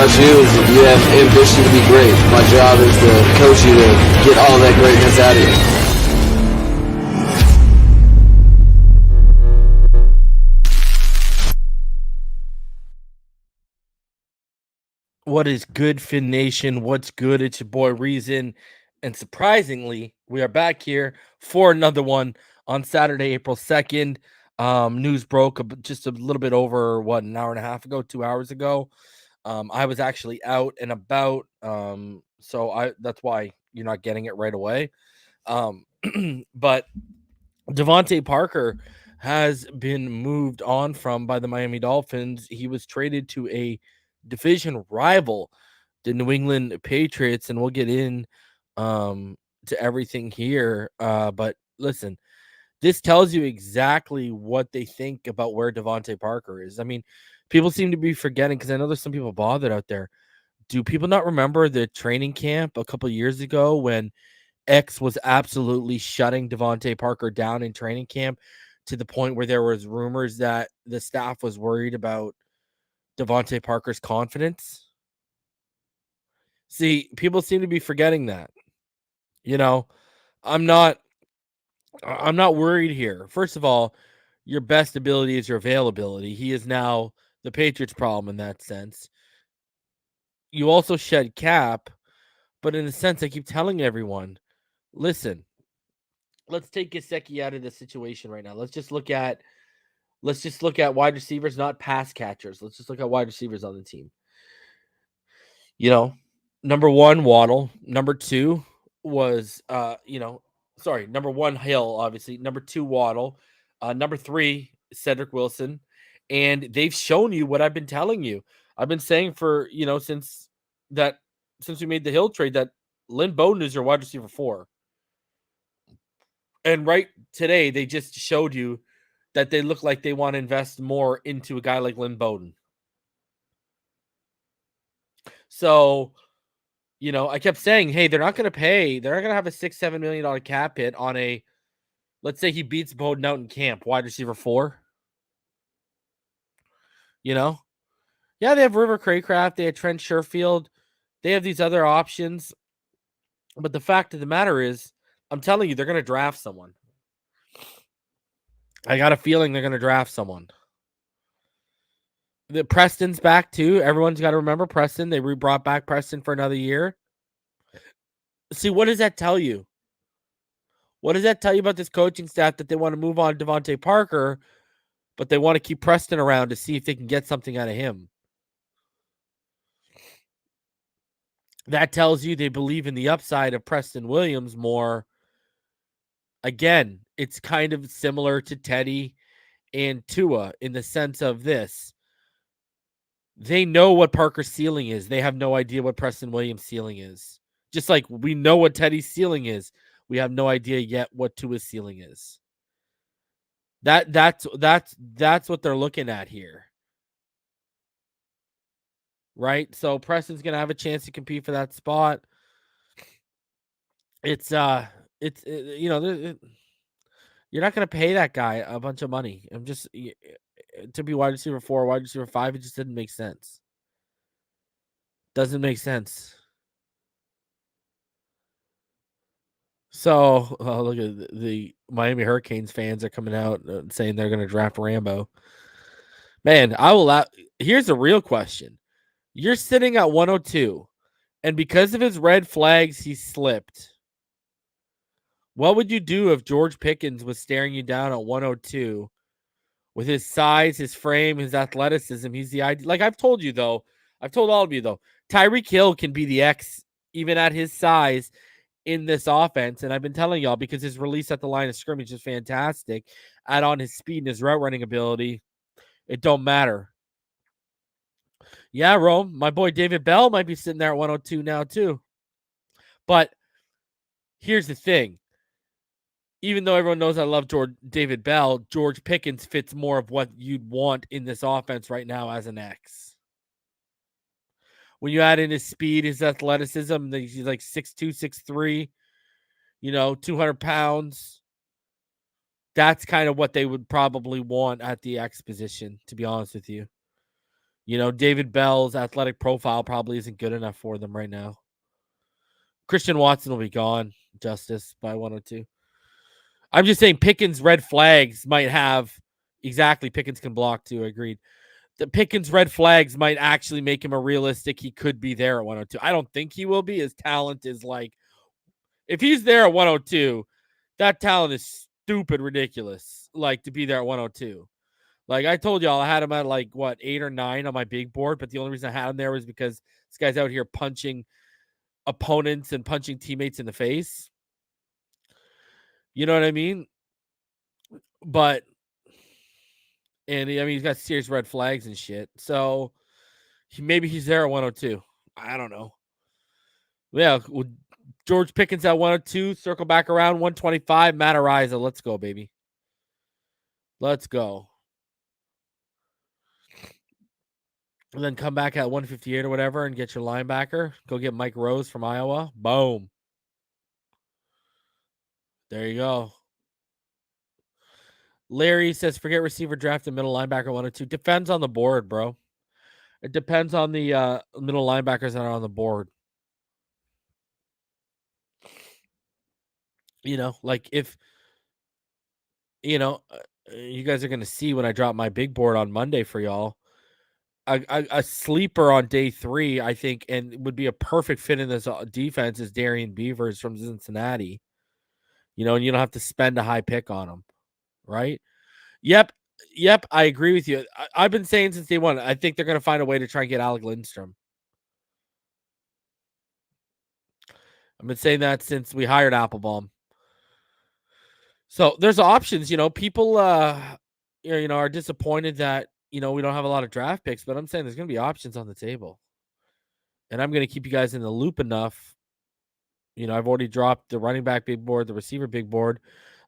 about you is if you have ambition to be great, my job is to coach you to get all that greatness out of you. What is good, Fin Nation? What's good? It's your boy Reason. And surprisingly, we are back here for another one on Saturday, April 2nd. News broke just a little bit over an hour and a half ago, 2 hours ago. I was actually out and about. So that's why you're not getting it right away. But Devontae Parker has been moved on from by the Miami Dolphins. He was traded to a division rival, the New England Patriots, and we'll get in to everything here. But listen, this tells you exactly what they think about where Devontae Parker is. I mean, people seem to be forgetting because I know there's some people bothered out there. Do people not remember the training camp a couple years ago when X was absolutely shutting Devontae Parker down in training camp to the point where there was rumors that the staff was worried about Devontae Parker's confidence? See, people seem to be forgetting that. You know, I'm not I'm not worried here. First of all, your best ability is your availability. He is now the Patriots' problem in that sense. You also shed cap, but in a sense, I keep telling everyone, listen, let's take Gesicki out of the situation right now. Let's just look at wide receivers, not pass catchers. Let's just look at wide receivers on the team. You know, number one, Waddle. Number two was number one, Hill, obviously. Number two, Waddle. Number three, Cedric Wilson. And they've shown you what I've been telling you. I've been saying for, since we made the Hill trade that Lynn Bowden is your wide receiver 4. And right today, they just showed you that they look like they want to invest more into a guy like Lynn Bowden. So, I kept saying, hey, they're not going to have a $6-7 million cap hit on let's say he beats Bowden out in camp, wide receiver 4. Yeah, they have River Craycraft, they have Trent Sherfield, they have these other options. But the fact of the matter is, I'm telling you, they're going to draft someone. I got a feeling they're going to draft someone. The Preston's back too. Everyone's got to remember Preston. They brought back Preston for another year. See, what does that tell you? What does that tell you about this coaching staff that they want to move on Devontae Parker, but they want to keep Preston around to see if they can get something out of him? That tells you they believe in the upside of Preston Williams more. Again, it's kind of similar to Teddy and Tua in the sense of this. They know what Parker's ceiling is. They have no idea what Preston Williams' ceiling is. Just like we know what Teddy's ceiling is, we have no idea yet what Tua's ceiling is. That's what they're looking at here. Right? So Preston's going to have a chance to compete for that spot. You're not going to pay that guy a bunch of money. To be wide receiver 4, wide receiver 5, it just didn't make sense. Doesn't make sense. So, look at the Miami Hurricanes fans are coming out saying they're going to draft Rambo. Man, here's the real question. You're sitting at 102, and because of his red flags, he slipped. What would you do if George Pickens was staring you down at 102 with his size, his frame, his athleticism? He's the idea. Like I've told all of you, though, Tyreek Hill can be the X even at his size in this offense. And I've been telling y'all because his release at the line of scrimmage is fantastic. Add on his speed and his route running ability. It don't matter. Yeah, Rome, my boy David Bell might be sitting there at 102 now too. But here's the thing. Even though everyone knows I love David Bell, George Pickens fits more of what you'd want in this offense right now as an X. When you add in his speed, his athleticism, he's like 6'2", 6'3", 200 pounds. That's kind of what they would probably want at the X position, to be honest with you. David Bell's athletic profile probably isn't good enough for them right now. Christian Watson will be gone, Justice, by 102. I'm just saying Pickens red flags might have exactly. Pickens can block too. Agreed. The Pickens red flags might actually make him a realistic. He could be there at 102. I don't think he will be. His talent is like, if he's there at 102, that talent is stupid ridiculous. Like to be there at 102. Like I told y'all, I had him at like 8 or 9 on my big board, but the only reason I had him there was because this guy's out here punching opponents and punching teammates in the face. You know what I mean? But he's got serious red flags and shit. So maybe he's there at 102. I don't know. Yeah, George Pickens at 102. Circle back around 125. Matt Araiza. Let's go, baby. Let's go. And then come back at 158 or whatever and get your linebacker. Go get Mike Rose from Iowa. Boom. There you go. Larry says, forget receiver, draft and middle linebacker 102. Depends on the board, bro. It depends on the middle linebackers that are on the board. Like if, you guys are going to see when I drop my big board on Monday for y'all. A sleeper on day 3, I think, and would be a perfect fit in this defense is Darian Beavers from Cincinnati. And you don't have to spend a high pick on him, right? Yep, I agree with you. I've been saying since day 1, I think they're going to find a way to try and get Alec Lindstrom. I've been saying that since we hired Applebaum. So there's options. People are disappointed that we don't have a lot of draft picks, but I'm saying there's going to be options on the table. And I'm going to keep you guys in the loop enough. I've already dropped the running back big board, the receiver big board,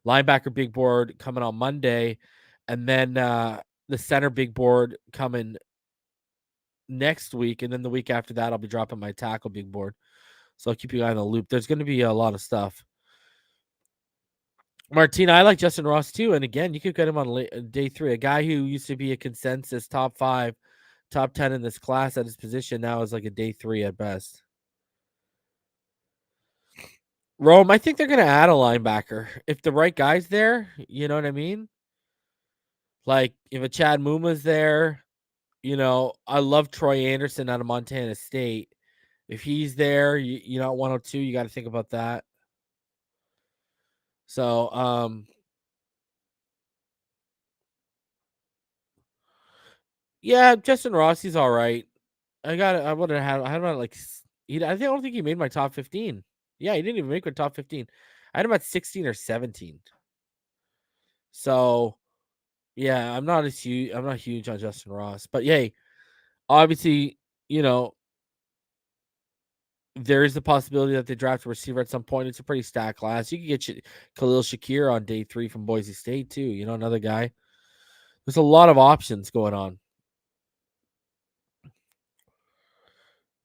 linebacker big board coming on Monday, and then the center big board coming next week. And then the week after that, I'll be dropping my tackle big board. So I'll keep you guys in the loop. There's going to be a lot of stuff. Martina, I like Justin Ross too. And again, you could get him on day 3. A guy who used to be a consensus top 5, top 10 in this class at his position now is like a day 3 at best. Rome, I think they're going to add a linebacker. If the right guy's there, you know what I mean? Like if a Chad Muma's there, I love Troy Anderson out of Montana State. If he's there, at 102, you got to think about that. So, yeah, Justin Ross, he's all right. I don't think he made my top 15. Yeah, he didn't even make my top 15. I had him at 16 or 17. So, yeah, I'm not huge on Justin Ross, but yay, obviously, there is the possibility that they draft a receiver at some point. It's a pretty stacked class. You can get Khalil Shakir on day 3 from Boise State too. Another guy. There's a lot of options going on.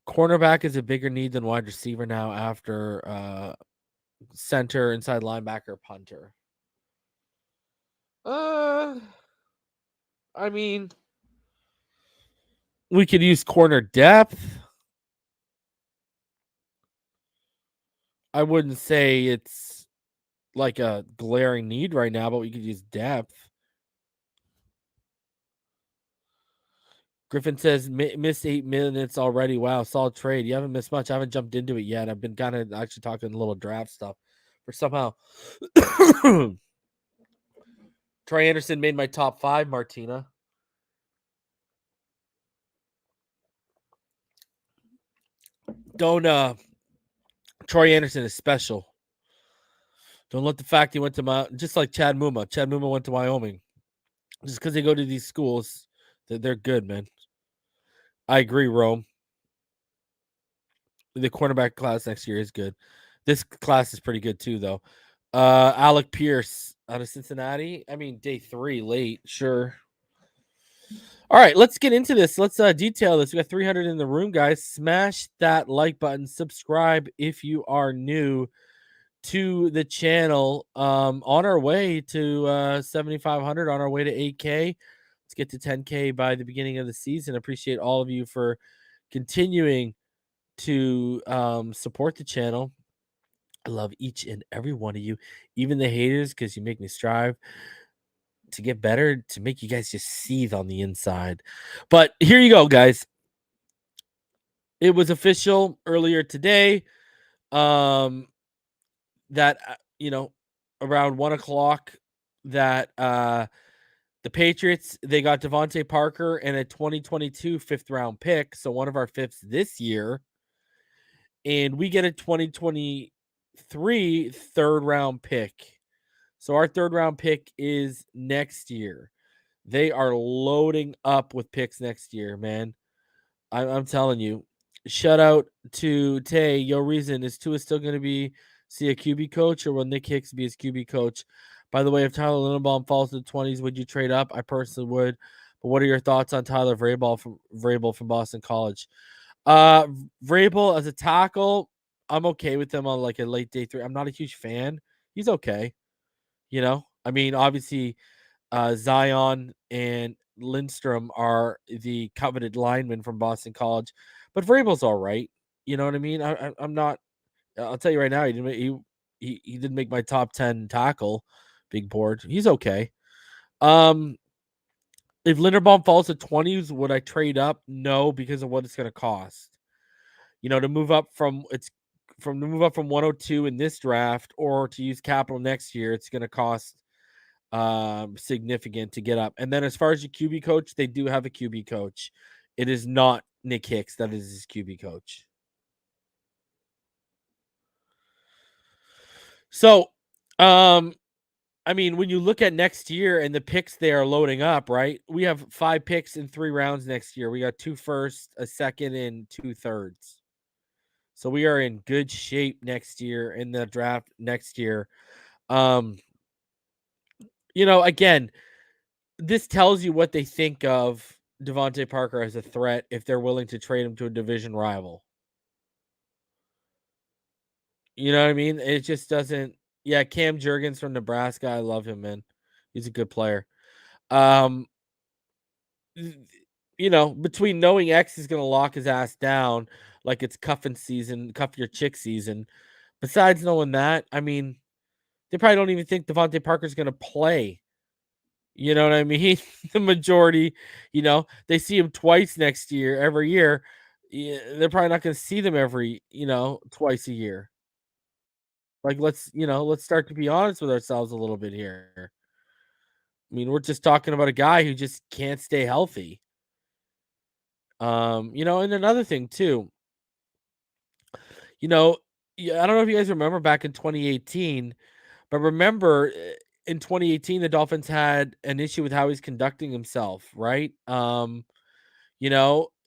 Cornerback is a bigger need than wide receiver now after center, inside linebacker, punter. I mean, we could use corner depth. I wouldn't say it's like a glaring need right now, but we could use depth. Griffin says, missed 8 minutes already. Wow, solid trade. You haven't missed much. I haven't jumped into it yet. I've been kind of actually talking a little draft stuff. For somehow, Troy Anderson made my top 5, Martina. Troy Anderson is special. Don't let the fact he went to just like Chad Muma. Chad Muma went to Wyoming. Just because they go to these schools, they're good, man. I agree, Rome. The cornerback class next year is good. This class is pretty good too, though. Alec Pierce out of Cincinnati. I mean, day 3 late, sure. All right, let's get into this. Let's detail this. We got 300 in the room, guys. Smash that like button. Subscribe if you are new to the channel. On our way to 7,500, on our way to 8K. Let's get to 10K by the beginning of the season. Appreciate all of you for continuing to support the channel. I love each and every one of you, even the haters, because you make me strive to get better, to make you guys just seethe on the inside. But here you go, guys. It was official earlier today that around 1 o'clock that the Patriots, they got Devontae Parker and a 2022 fifth round pick, so one of our fifths this year, and we get a 2023 third round pick. So our third round pick is next year. They are loading up with picks next year, man. I'm telling you. Shout out to Tay. Yo, reason is Tua still going to see a QB coach, or will Nick Hicks be his QB coach? By the way, if Tyler Linderbaum falls to the 20s, would you trade up? I personally would. But what are your thoughts on Tyler Vrabel from Boston College? Vrabel as a tackle, I'm okay with him on like a late day 3. I'm not a huge fan. He's okay. I mean, obviously, Zion and Lindstrom are the coveted linemen from Boston College, but Vrabel's all right. You know what I mean? I'm not. I'll tell you right now, he didn't make my top 10 tackle big board. He's okay. If Linderbaum falls to 20s, would I trade up? No, because of what it's going to cost. To move up from 102 in this draft, or to use capital next year, it's going to cost significant to get up. And then as far as your QB coach, they do have a QB coach. It is not Nick Hicks that is his QB coach. So, I mean, when you look at next year and the picks they are loading up, right? We have 5 picks in 3 rounds next year. We got 2 firsts, a second, and 2 thirds. So we are in good shape next year in the draft next year. Again, this tells you what they think of Devontae Parker as a threat if they're willing to trade him to a division rival. You know what I mean? It just doesn't. Yeah, Cam Jurgens from Nebraska, I love him, man. He's a good player. Between knowing X is going to lock his ass down like it's cuffing season, cuff your chick season. Besides knowing that, I mean, they probably don't even think Devontae Parker's going to play. You know what I mean? The majority, they see him twice next year, every year. They're probably not going to see them twice a year. Like, let's start to be honest with ourselves a little bit here. I mean, we're just talking about a guy who just can't stay healthy. And another thing too, I don't know if you guys remember back in 2018, but remember in 2018, the Dolphins had an issue with how he's conducting himself, right?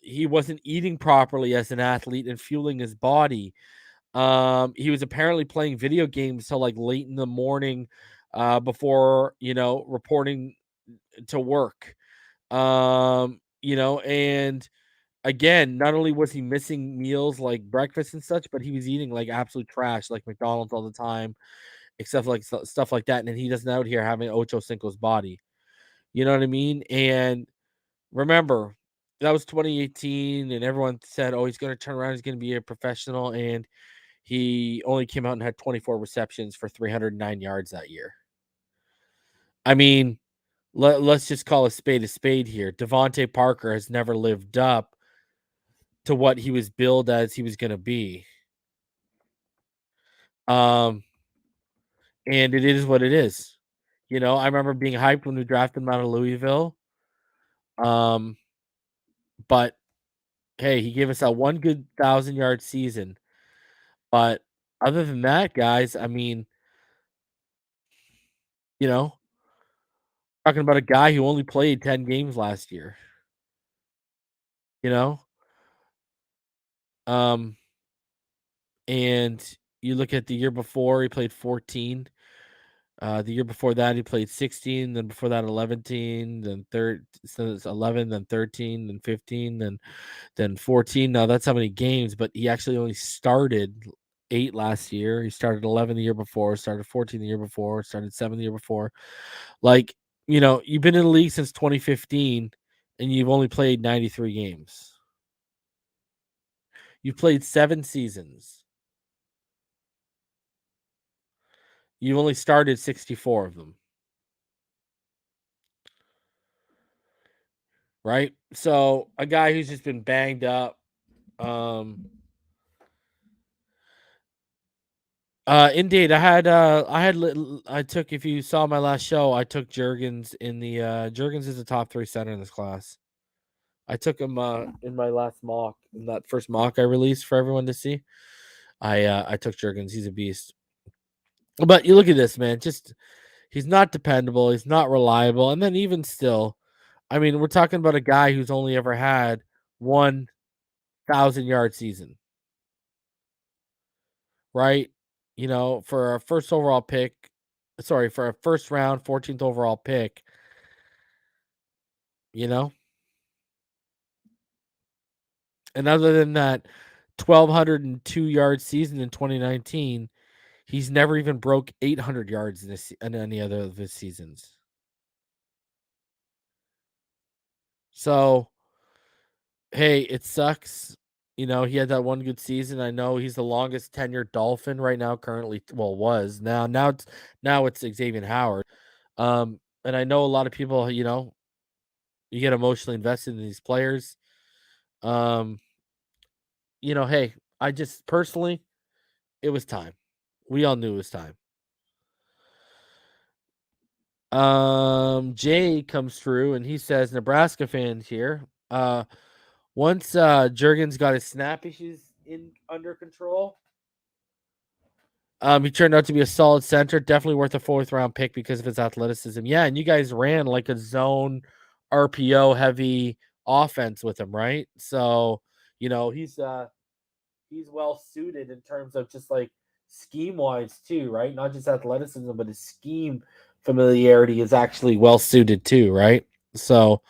He wasn't eating properly as an athlete and fueling his body. He was apparently playing video games till like late in the morning before, reporting to work. And again, not only was he missing meals like breakfast and such, but he was eating like absolute trash, like McDonald's all the time, except like stuff like that. And he doesn't out here having Ocho Cinco's body. You know what I mean? And remember, that was 2018, and everyone said, "Oh, he's going to turn around. He's going to be a professional." And he only came out and had 24 receptions for 309 yards that year. I mean, let's just call a spade here. Devontae Parker has never lived up to what he was billed as he was going to be. And it is what it is. I remember being hyped when we drafted him out of Louisville. But hey, he gave us that one good 1,000-yard season. But other than that, guys, I mean, talking about a guy who only played 10 games last year. And you look at the year before, he played 14. The year before that, he played 16. Then before that, 11, then 11, then 13, then 15, then 14. Now that's how many games, but he actually only started 8 last year. He started 11 the year before, started 14 the year before, started 7 the year before. Like, you've been in the league since 2015 and you've only played 93 games. You've played 7 seasons. You've only started 64 of them. Right? So a guy who's just been banged up. Indeed, I took, if you saw my last show, I took Jurgens in the Jurgens is the top 3 center in this class. I took him in my last mock, in that first mock I released for everyone to see. I took Jurgens. He's a beast. But you look at this, man. Just he's not dependable. He's not reliable. And then even still, I mean, we're talking about a guy who's only ever had 1,000-yard season, right? For a first overall pick, for a first round 14th overall pick, you know? And other than that 1,202-yard season in 2019, he's never even broke 800 yards in any other of his seasons. So, hey, it sucks. He had that one good season. I know he's the longest tenured Dolphin right now currently, well, was. Now it's Xavier Howard. And I know a lot of people, you get emotionally invested in these players. Hey, I just personally, it was time. We all knew it was time. Jay comes through and he says, Nebraska fans here. Once Jurgens got his snap issues under control, he turned out to be a solid center, definitely worth a 4th round pick because of his athleticism. Yeah, and you guys ran like a zone RPO heavy offense with him, right? So, he's well suited in terms of just like scheme wise too, right? Not just athleticism, but his scheme familiarity is actually well suited too, right? So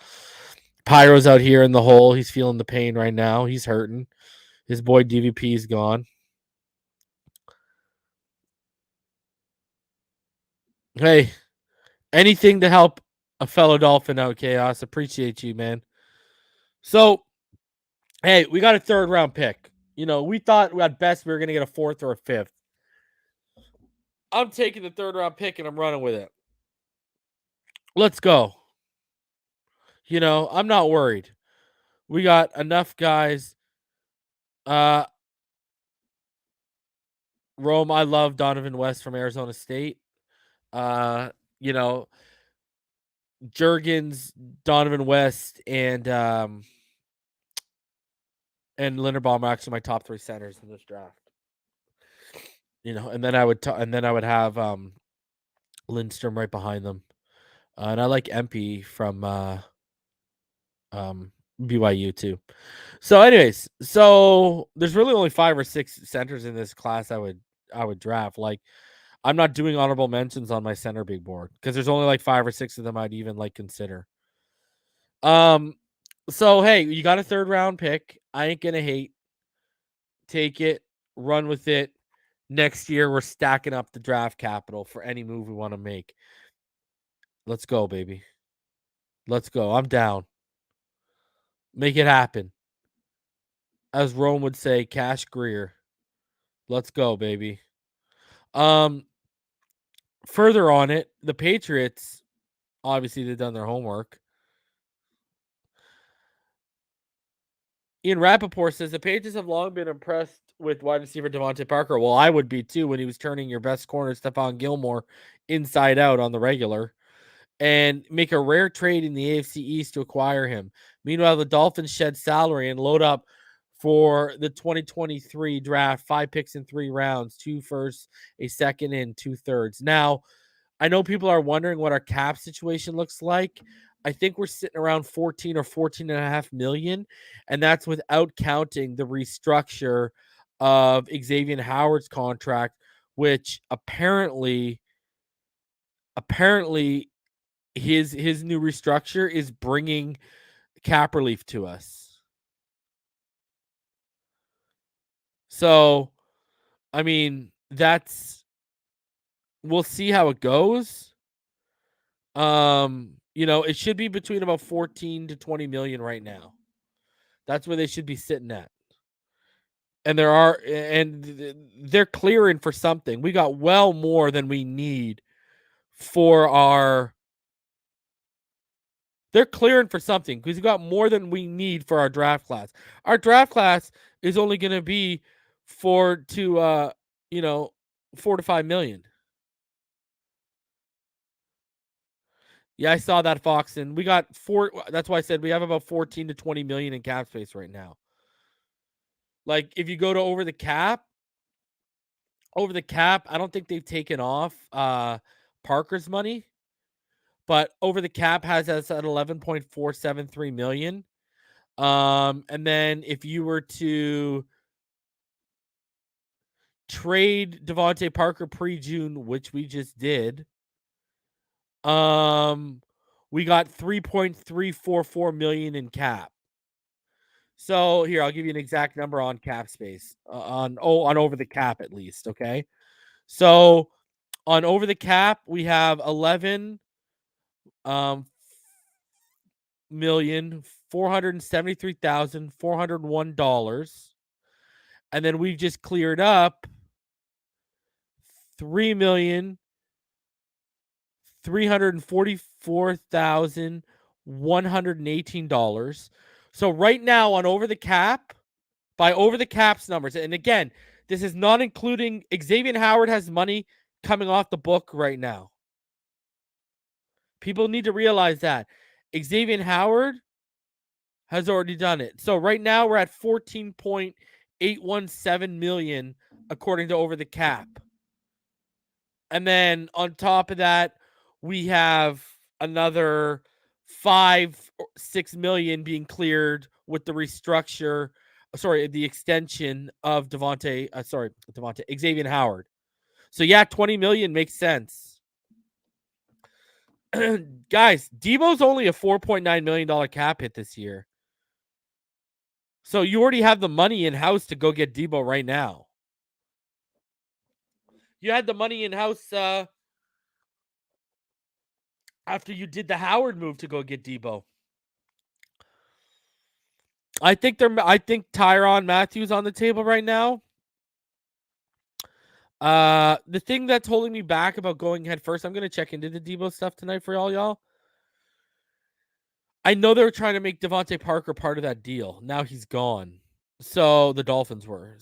Pyro's out here in the hole. He's feeling the pain right now. He's hurting. His boy DVP is gone. Hey, anything to help a fellow Dolphin out, Chaos. Appreciate you, man. So, hey, we got a 3rd round pick. We thought at best we were going to get a 4th or a 5th. I'm taking the 3rd round pick and I'm running with it. Let's go. I'm not worried. We got enough guys. Rome, I love Donovan West from Arizona State. Jurgens, Donovan West, and Linderbaum are actually my top 3 centers in this draft. And then I would have Lindstrom right behind them. And I like MP from BYU too. So anyways, there's really only 5 or 6 centers in this class I would draft. Like, I'm not doing honorable mentions on my center big board because there's only like 5 or 6 of them I'd even like consider. So hey, you got a 3rd round pick. I ain't gonna hate. Take it, run with it. Next year we're stacking up the draft capital for any move we want to make. Let's go, baby. Let's go. I'm down. Make it happen. As Rome would say, Cash Greer. Let's go, baby. Further on it, the Patriots, obviously they've done their homework. Ian Rappaport says the Patriots have long been impressed with wide receiver Devontae Parker. Well, I would be too when he was turning your best corner, Stephon Gilmore, inside out on the regular, and make a rare trade in the AFC East to acquire him. Meanwhile, the Dolphins shed salary and load up for the 2023 draft, 5 picks in 3 rounds, 2 firsts, a second, and 2 thirds. Now, I know people are wondering what our cap situation looks like. I think we're sitting around 14 or 14.5 million, and that's without counting the restructure of Xavier Howard's contract, which apparently his new restructure is bringing cap relief to us. So, I mean, we'll see how it goes. It should be between about 14 to 20 million right now. That's where they should be sitting at. And they're clearing for something. We got well more than we need for our. They're clearing for something because we got more than we need for our draft class. Our draft class is only going to be 4 to 5 million. Yeah, I saw that, Fox, and we got 4. That's why I said we have about 14 to 20 million in cap space right now. Like, if you go to over the cap, I don't think they've taken off Parker's money, but over the cap has us at 11.473 million. And then if you were to trade Devontae Parker pre-June, which we just did, we got 3.344 million in cap. So here, I'll give you an exact number on cap space on over the cap at least. Okay, so on over the cap we have 11 million $473,401, and then we've just cleared up $3,344,118. So right now on over the cap, by over the cap's numbers, and again, this is not including Xavier Howard has money coming off the book right now. People need to realize that Xavier Howard has already done it. So right now we're at 14.817 million according to over the cap. And then on top of that, we have another 5-6 million being cleared with the restructure. Sorry, the extension of Xavier Howard. So yeah, 20 million makes sense. Guys, Debo's only a $4.9 million cap hit this year. So you already have the money in house to go get Debo right now. You had the money in house after you did the Howard move to go get Debo. I think Tyrann Mathieu on the table right now. The thing that's holding me back about going head first, I'm gonna check into the Debo stuff tonight for all y'all. I know they were trying to make Devontae Parker part of that deal. Now he's gone. So the Dolphins were.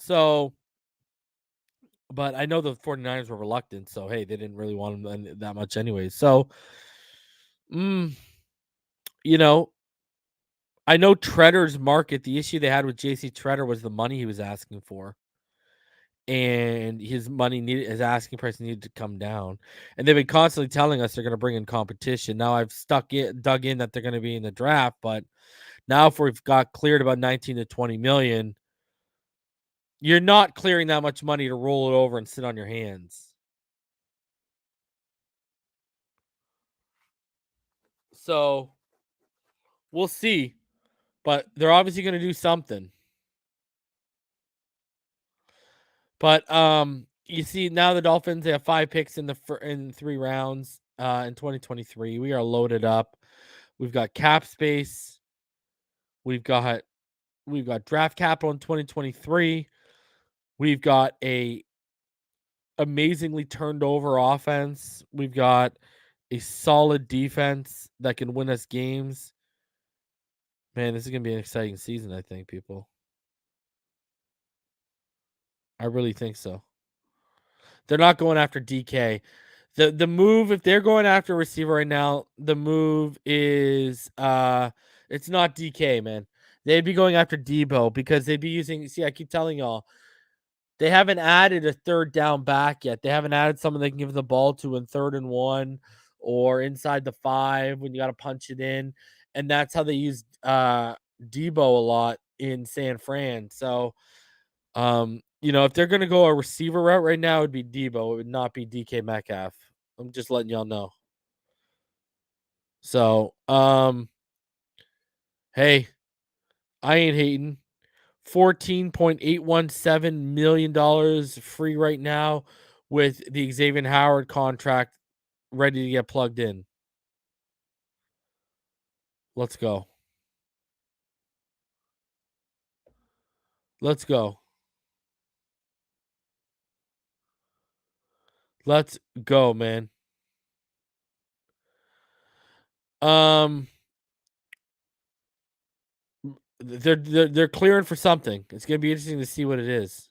But I know the 49ers were reluctant. So hey, they didn't really want him that much anyway. So I know Tretter's market, the issue they had with JC Tretter was the money he was asking for. And his asking price needed to come down. And they've been constantly telling us they're going to bring in competition. Now I've dug in that they're going to be in the draft, but now if we've got cleared about 19 to 20 million, you're not clearing that much money to roll it over and sit on your hands. So we'll see, but they're obviously going to do something. But you see now the Dolphins, they have 5 picks in 3 rounds in 2023. We are loaded up. We've got cap space. We've got draft capital in 2023. We've got a amazingly turned over offense. We've got a solid defense that can win us games. Man, this is going to be an exciting season, I think, people. I really think so. They're not going after DK. The move, if they're going after a receiver right now, the move is it's not DK, man. They'd be going after Debo because they'd be using. See, I keep telling y'all, they haven't added a third down back yet. They haven't added someone they can give the ball to in 3rd and 1 or inside the 5 when you got to punch it in, and that's how they use Debo a lot in San Fran. So, if they're gonna go a receiver route right now, it would be Debo. It would not be DK Metcalf. I'm just letting y'all know. So, hey, I ain't hating. $14.817 million free right now with the Xavier Howard contract ready to get plugged in. Let's go. Let's go. Let's go, man. Um, they're clearing for something. It's gonna be interesting to see what it is.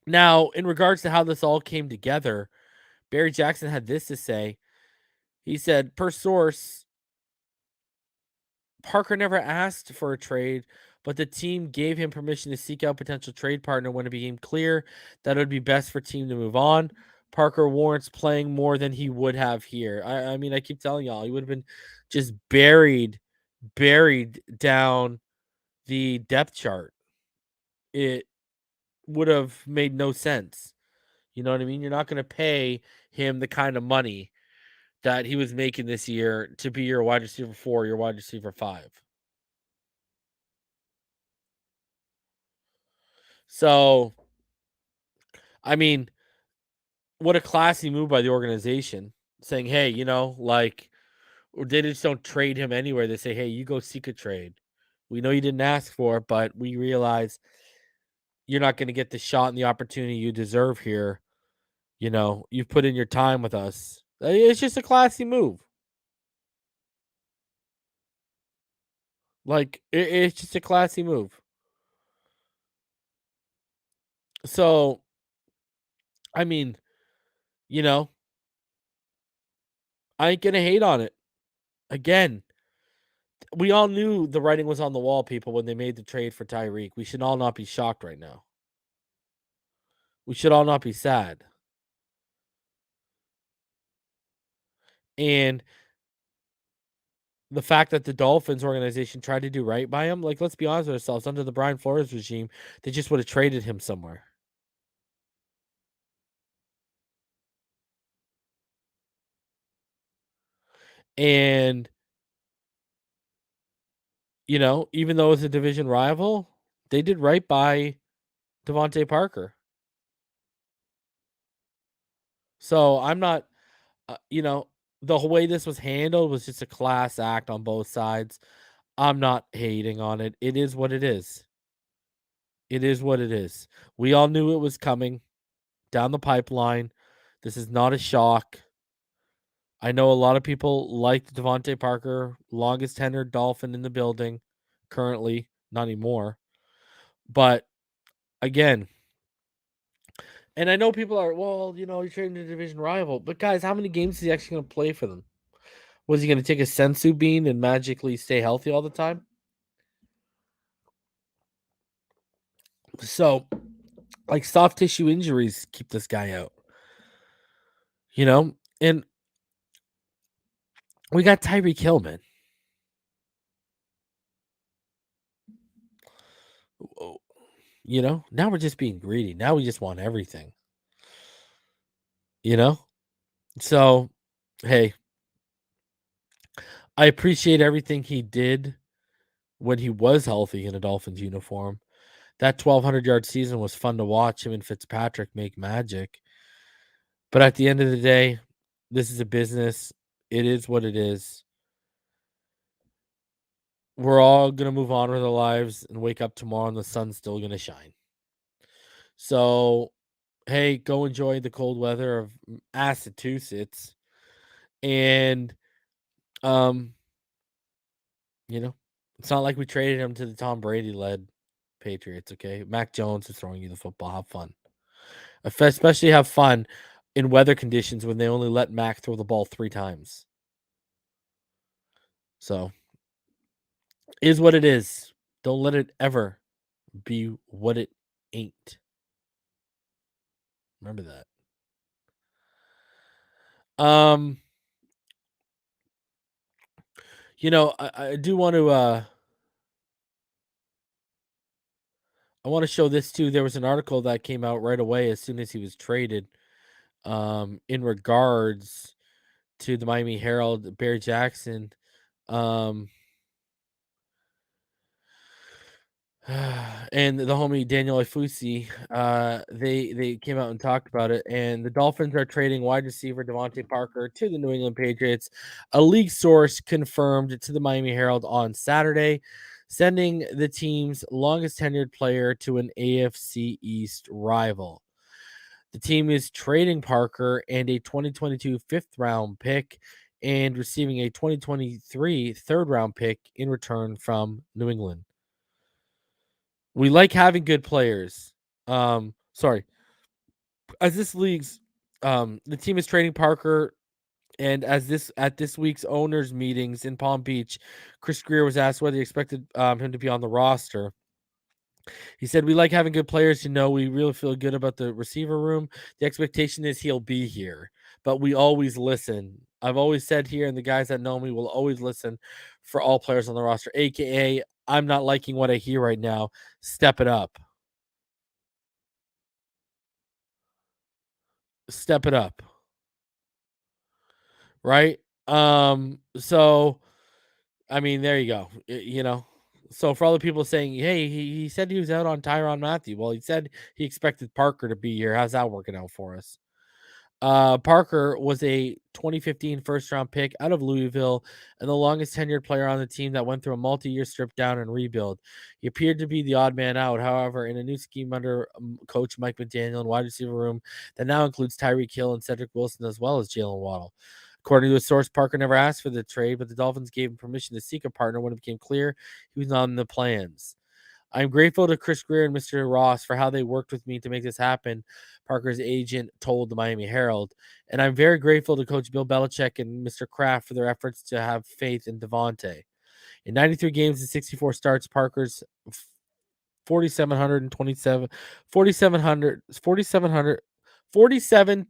Now, in regards to how this all came together, Barry Jackson had this to say. He said, per source, Parker never asked for a trade, but the team gave him permission to seek out potential trade partner when it became clear that it would be best for team to move on. Parker warrants playing more than he would have here. I mean, I keep telling y'all, he would have been just buried down the depth chart. It would have made no sense. You know what I mean? You're not going to pay him the kind of money that he was making this year to be your wide receiver 4, your wide receiver 5. So, I mean, what a classy move by the organization saying, hey, like, they just don't trade him anywhere. They say, hey, you go seek a trade. We know you didn't ask for it, but we realize you're not going to get the shot and the opportunity you deserve here. You've put in your time with us. It's just a classy move. Like, it's just a classy move. So, I mean, you know, I ain't gonna hate on it. Again, we all knew the writing was on the wall, people, when they made the trade for Tyreek. We should all not be shocked right now. We should all not be sad. And the fact that the Dolphins organization tried to do right by him, like, let's be honest with ourselves, under the Brian Flores regime, they just would have traded him somewhere. And, even though it's a division rival, they did right by Devontae Parker. So I'm not, the whole way this was handled was just a class act on both sides. I'm not hating on it. It is what it is. It is what it is. We all knew it was coming down the pipeline. This is not a shock. I know a lot of people like Devontae Parker, longest tenured Dolphin in the building currently, not anymore. But again, and I know people are, well, you're trading a division rival. But guys, how many games is he actually going to play for them? Was he going to take a sensu bean and magically stay healthy all the time? So, like, soft tissue injuries keep this guy out. And we got Tyreek Hill, man. Now we're just being greedy. Now we just want everything. So, hey, I appreciate everything he did when he was healthy in a Dolphins uniform. That 1,200-yard season was fun to watch him and Fitzpatrick make magic. But at the end of the day, this is a business. It is what it is. We're all going to move on with our lives and wake up tomorrow and the sun's still going to shine. So, hey, go enjoy the cold weather of Massachusetts. And, it's not like we traded him to the Tom Brady led Patriots, okay? Mac Jones is throwing you the football. Have fun. Especially have fun in weather conditions when they only let Mac throw the ball 3 times. So, is what it is. Don't let it ever be what it ain't. Remember that. I do want to I want to show this too. There was an article that came out right away as soon as he was traded in regards to the Miami Herald, Bear Jackson. Um And the homie Daniel Ifusi, they came out and talked about it. And the Dolphins are trading wide receiver Devontae Parker to the New England Patriots. A league source confirmed to the Miami Herald on Saturday, sending the team's longest tenured player to an AFC East rival. The team is trading Parker and a 2022 fifth round pick and receiving a 2023 third round pick in return from New England. We like having good players. Sorry. As this league's the team is trading Parker, and as this at this week's owners meetings in Palm Beach, Chris Greer was asked whether he expected him to be on the roster. He said, "We like having good players. We really feel good about the receiver room. The expectation is he'll be here, but we always listen. I've always said here, and the guys that know me will always listen for all players on the roster. AKA, I'm not liking what I hear right now. Step it up. Step it up." Right? So I mean, there you go. So for all the people saying, "Hey, he said he was out on Tyrann Mathieu." Well, he said he expected Parker to be here. How's that working out for us? Parker was a 2015 first round pick out of Louisville and the longest tenured player on the team that went through a multi-year strip down and rebuild. He appeared to be the odd man out, however, in a new scheme under coach Mike McDaniel and wide receiver room that now includes Tyreek Hill and Cedric Wilson as well as Jalen Waddle. According to a source, Parker never asked for the trade, but the Dolphins gave him permission to seek a partner when it became clear he was not in the plans. I'm grateful to Chris Greer and Mr. Ross for how they worked with me to make this happen, Parker's agent told the Miami Herald. And I'm very grateful to Coach Bill Belichick and Mr. Kraft for their efforts to have faith in Devontae. In 93 games and 64 starts, Parker's 4,727, 4,700, 4,700, 4,727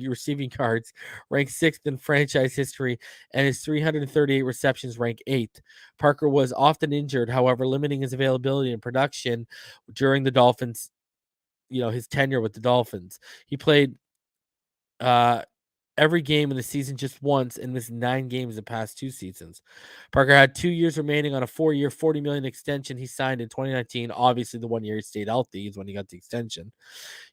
receiving yards, ranked sixth in franchise history, and his 338 receptions rank eighth. Parker was often injured, however, limiting his availability and production during the Dolphins, his tenure with the Dolphins. He played uh, every game in the season just once and missed 9 games the past 2 seasons. Parker had 2 years remaining on a 4-year, $40 million extension he signed in 2019. Obviously, the 1 year he stayed healthy is when he got the extension.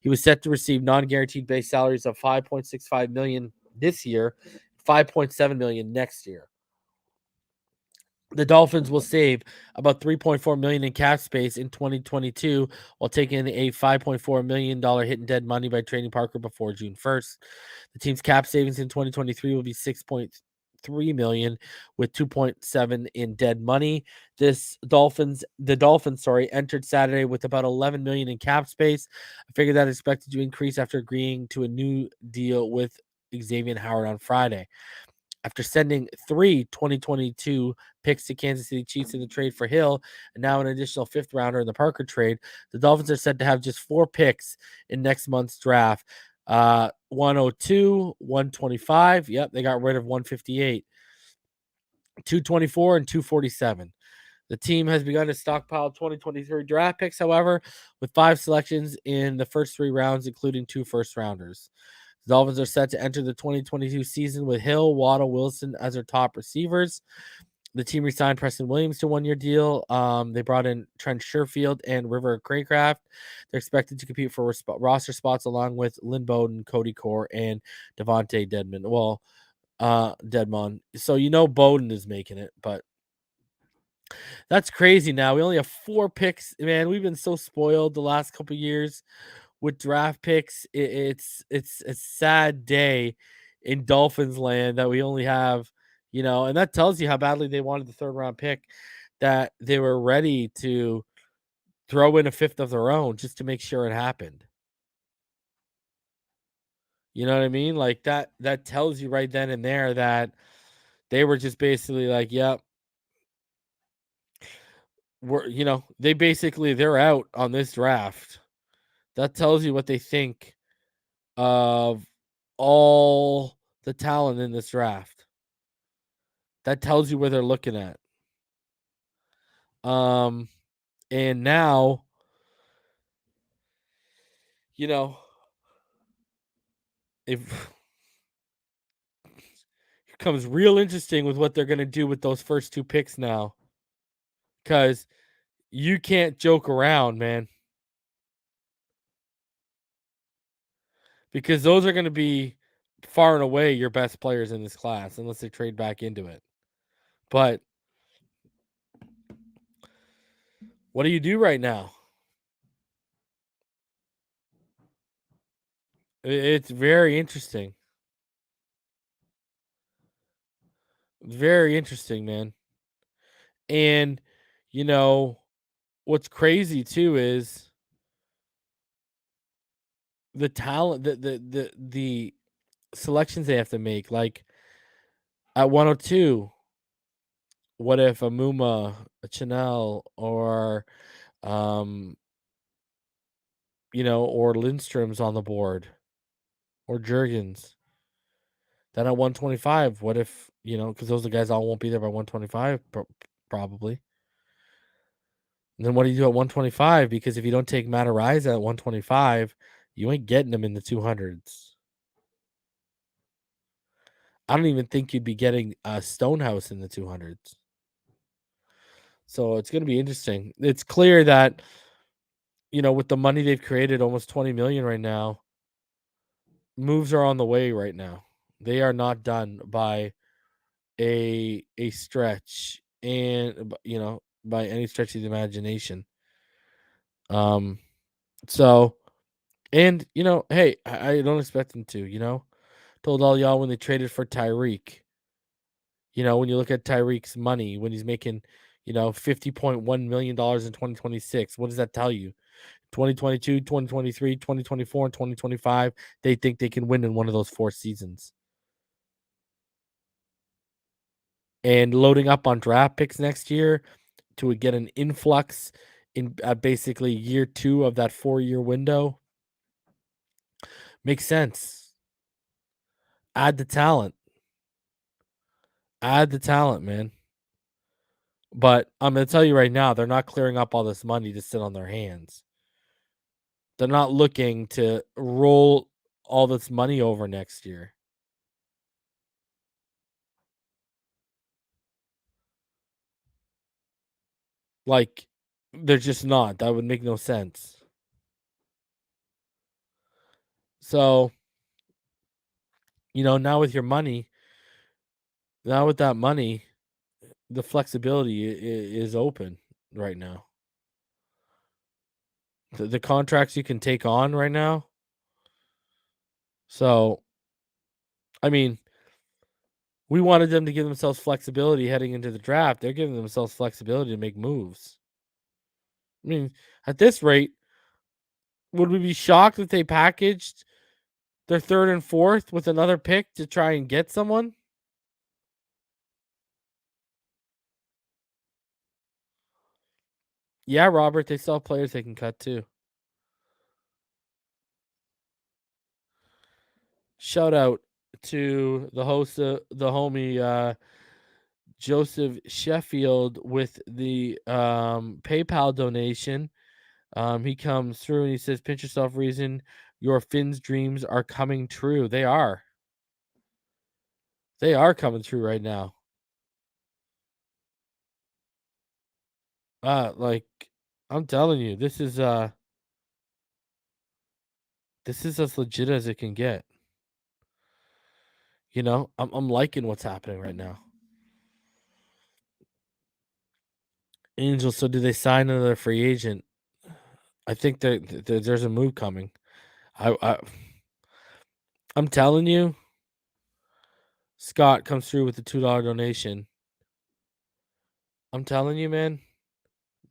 He was set to receive non-guaranteed base salaries of $5.65 million this year, $5.7 million next year. The Dolphins will save about $3.4 million in cap space in 2022 while taking a $5.4 million hit in dead money by trading Parker before June 1st. The team's cap savings in 2023 will be $6.3 million with $2.7 in dead money. The Dolphins, entered Saturday with about $11 million in cap space. I figure that is expected to increase after agreeing to a new deal with Xavier Howard on Friday. After sending 3 2022 picks to Kansas City Chiefs in the trade for Hill, and now an additional fifth rounder in the Parker trade, the Dolphins are said to have just 4 picks in next month's draft. 102, 125. Yep, they got rid of 158, 224, and 247. The team has begun to stockpile 2023 draft picks, however, with 5 selections in the first 3 rounds, including 2 first rounders. The Dolphins are set to enter the 2022 season with Hill, Waddle, Wilson as their top receivers. The team re-signed Preston Williams to a 1-year deal. They brought in Trent Sherfield and River Craycraft. They're expected to compete for roster spots along with Lynn Bowden, Cody Core, and Devontae Dedmon. Well, Dedmon. So Bowden is making it, but that's crazy now. We only have 4 picks. Man, we've been so spoiled the last couple years with draft picks. It's a sad day in Dolphins land that we only have, and that tells you how badly they wanted the 3rd round pick, that they were ready to throw in a 5th of their own just to make sure it happened. You know what I mean? Like that tells you right then and there that they were just basically like, yep, they're out on this draft. That tells you what they think of all the talent in this draft. That tells you where they're looking at. And now, it becomes real interesting with what they're going to do with those first 2 picks now. Because you can't joke around, man, because those are going to be far and away your best players in this class, unless they trade back into it. But what do you do right now? It's very interesting. Very interesting, man. And you know, what's crazy too is the talent, the selections they have to make. Like at 102, what if a Chanel, or um, or Lindstrom's on the board, or Jurgens? Then at 125, what if, because those are the guys all won't be there by 125, probably. And then what do you do at 125? Because if you don't take Matarazza at 125, you ain't getting them in the 200s. I don't even think you'd be getting Stonehouse in the 200s. So it's going to be interesting. It's clear that, with the money they've created, almost 20 million right now, moves are on the way right now. They are not done by a stretch, and by any stretch of the imagination. So, and hey, I don't expect them to. Told all y'all when they traded for Tyreek. When you look at Tyreek's money, when he's making, $50.1 million in 2026, what does that tell you? 2022, 2023, 2024, and 2025, they think they can win in one of those 4 seasons. And loading up on draft picks next year to get an influx in basically year 2 of that 4-year window makes sense. Add the talent. Add the talent, man. But I'm going to tell you right now, they're not clearing up all this money to sit on their hands. They're not looking to roll all this money over next year. Like, they're just not. That would make no sense. So, now with your money, now with that money, the flexibility is open right now. The contracts you can take on right now. So, I mean, we wanted them to give themselves flexibility heading into the draft. They're giving themselves flexibility to make moves. I mean, at this rate, would we be shocked if they packaged their 3rd and 4th with another pick to try and get someone? Yeah, Robert, they still have players they can cut too. Shout out to the host, the homie Joseph Sheffield, with the PayPal donation. He comes through and he says, "Pinch yourself, reason your Finn's dreams are coming true." They are. They are coming true right now. Like, I'm telling you, this is as legit as it can get. I'm liking what's happening right now. Angels. So do they sign another free agent? I think there's a move coming. I'm telling you, Scott comes through with the $2 donation. I'm telling you, man,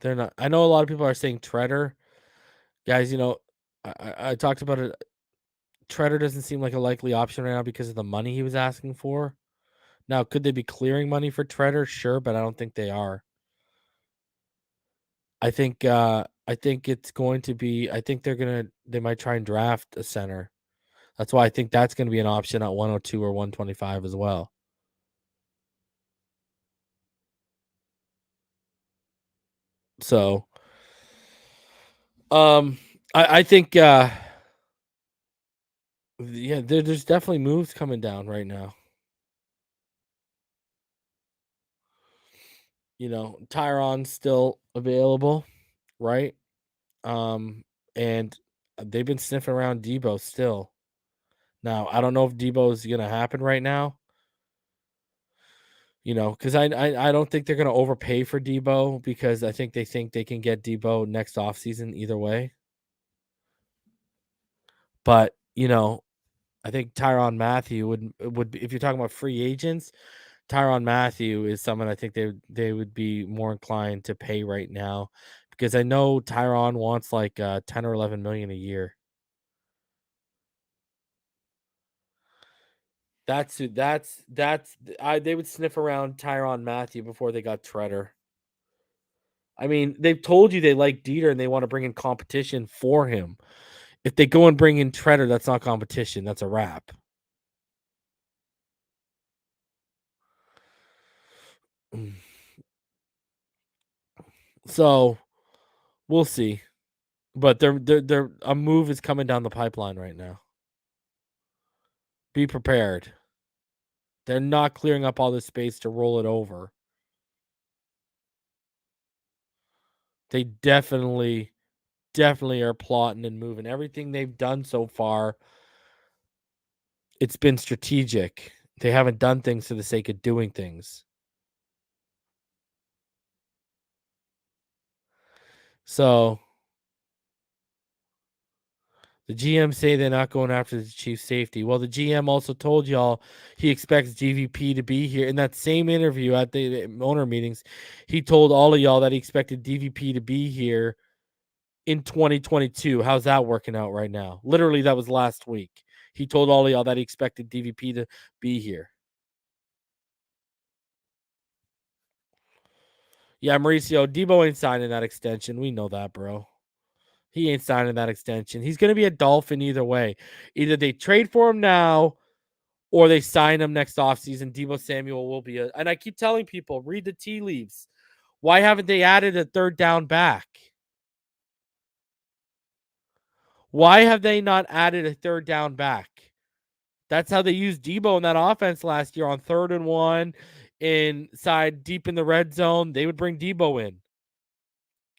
they're not. I know a lot of people are saying Treader. Guys, I talked about it. Treader doesn't seem like a likely option right now because of the money he was asking for. Now, could they be clearing money for Treader? Sure, but I don't think they are. I think it's going to be. I think they might try and draft a center. That's why I think that's going to be an option at 102 or 125 as well. So, I think, yeah, there's definitely moves coming down right now. Tyron's still available, right? And they've been sniffing around Debo still. Now, I don't know if Debo is going to happen right now, because I don't think they're going to overpay for Debo because I think they can get Debo next offseason either way. But, I think Tyrann Mathieu would be, if you're talking about free agents, Tyrann Mathieu is someone I think they would be more inclined to pay right now because I know Tyrann wants like 10 or 11 million a year. They would sniff around Tyrann Mathieu before they got Treader. I mean, they've told you they like Dieter and they want to bring in competition for him. If they go and bring in Treader, that's not competition. That's a wrap. So we'll see. But they're a move is coming down the pipeline right now. Be prepared. They're not clearing up all this space to roll it over. They definitely are plotting and moving. Everything they've done so far, it's been strategic. They haven't done things for the sake of doing things. So the GM say they're not going after the chief safety. Well, the GM also told y'all he expects DVP to be here. In that same interview at the owner meetings, he told all of y'all that he expected DVP to be here in 2022. How's that working out right now? Literally, that was last week. He told all of y'all that he expected DVP to be here. Yeah, Mauricio, Debo ain't signing that extension. We know that, bro. He ain't signing that extension. He's going to be a Dolphin either way. Either they trade for him now or they sign him next offseason. Debo Samuel will be and I keep telling people, read the tea leaves. Why haven't they added a third down back? Why have they not added a third down back? That's how they used Debo in that offense last year on 3rd and 1 inside deep in the red zone. They would bring Debo in.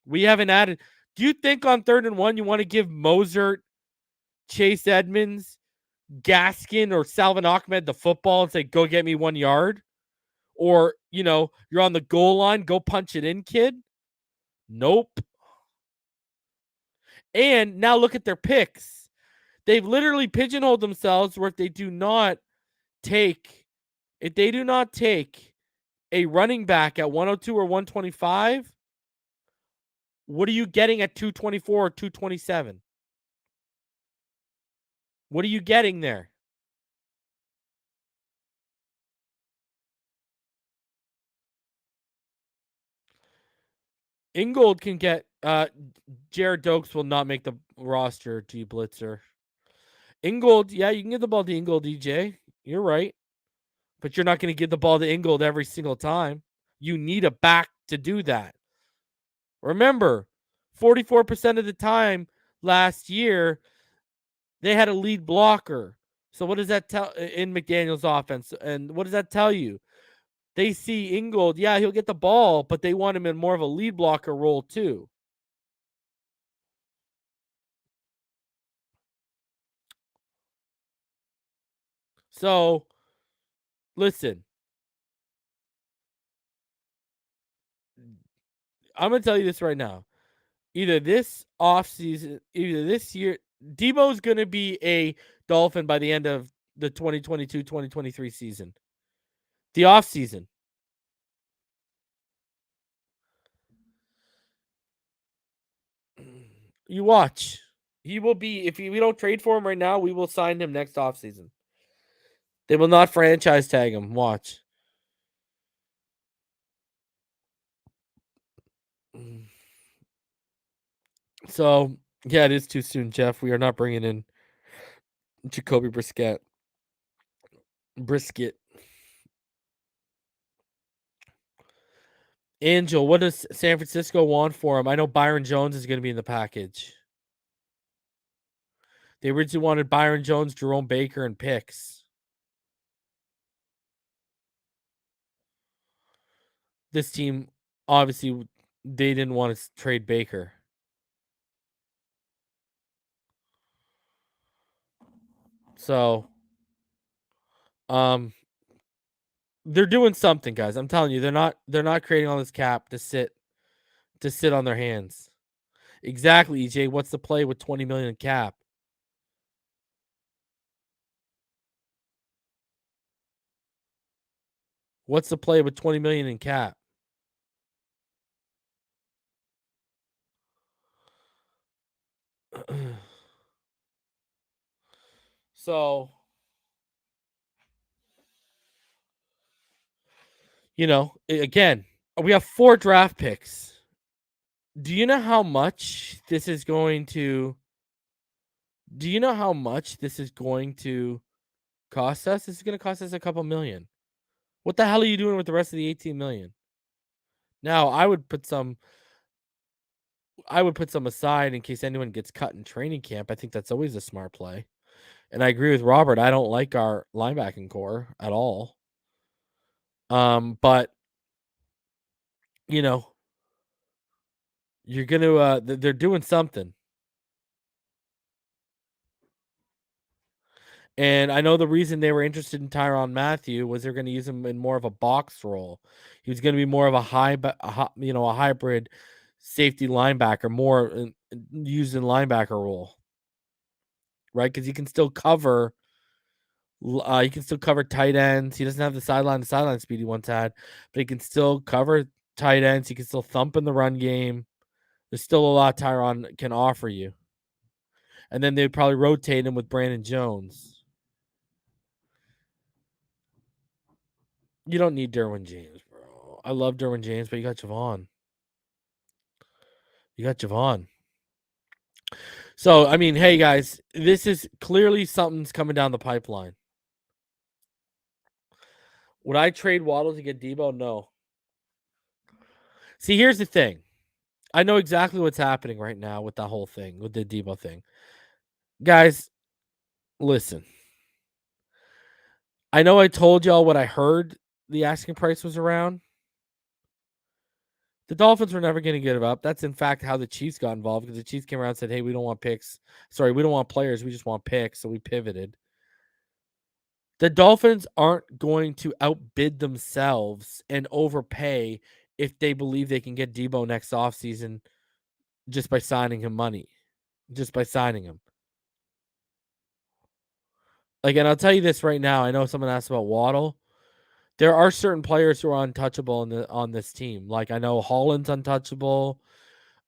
We haven't added. Do you think on 3rd and 1 you want to give Mozart, Chase Edmonds, Gaskin, or Salvin Ahmed the football and say, go get me 1 yard? Or, you're on the goal line, go punch it in, kid? Nope. And now look at their picks. They've literally pigeonholed themselves where if they do not take a running back at 102 or 125, what are you getting at 224 or 227? What are you getting there? Ingold can get Jared Dokes will not make the roster, G Blitzer. Ingold, yeah, you can get the ball to Ingold, DJ. You're right. But you're not going to give the ball to Ingold every single time. You need a back to do that. Remember, 44% of the time last year, they had a lead blocker. So what does that tell in McDaniel's offense? And what does that tell you? They see Ingold, yeah, he'll get the ball, but they want him in more of a lead blocker role too. So, listen, I'm going to tell you this right now. Either this offseason, either this year, Debo's going to be a Dolphin by the end of the 2022-2023 season. The offseason. You watch. He will be, if we don't trade for him right now, we will sign him next offseason. They will not franchise tag him. Watch. So, yeah, it is too soon, Jeff. We are not bringing in Jacoby Brisket. Angel, what does San Francisco want for him? I know Byron Jones is going to be in the package. They originally wanted Byron Jones, Jerome Baker, and picks. This team obviously they didn't want to trade Baker. So, um, they're doing something, guys. I'm telling you, they're not creating all this cap to sit on their hands. Exactly, EJ. What's the play with 20 million cap? What's the play with 20 million in cap? So, again, we have 4 draft picks. Do you know how much this is going to do you know how much this is going to cost us? This is going to cost us a couple million. What the hell are you doing with the rest of the 18 million? Now, I would put some aside in case anyone gets cut in training camp. I think that's always a smart play. And I agree with Robert. I don't like our linebacking core at all. But you know, you're gonna they're doing something. And I know the reason they were interested in Tyrann Mathieu was they're going to use him in more of a box role. He was going to be more of a a hybrid safety linebacker, more used in linebacker role, right? Because he can still cover tight ends. He doesn't have the sideline to sideline speed he once had, but he can still cover tight ends. He can still thump in the run game. There's still a lot Tyrann can offer you. And then they'd probably rotate him with Brandon Jones. You don't need Derwin James, bro. I love Derwin James, but you got Javon. So, I mean, hey guys, this is clearly something's coming down the pipeline. Would I trade Waddle to get Debo? No. See, here's the thing. I know exactly what's happening right now with that whole thing, with the Debo thing. Guys, listen. I know I told y'all what I heard the asking price was around. The Dolphins were never going to give up. That's in fact how the Chiefs got involved, because the Chiefs came around and said, "Hey, we don't want picks. Sorry, we don't want players. We just want picks." So we pivoted. The Dolphins aren't going to outbid themselves and overpay if they believe they can get Debo next offseason just by signing him money. Just by signing him. Like, and I'll tell you this right now. I know someone asked about Waddle. There are certain players who are untouchable on this team. Like, I know Holland's untouchable.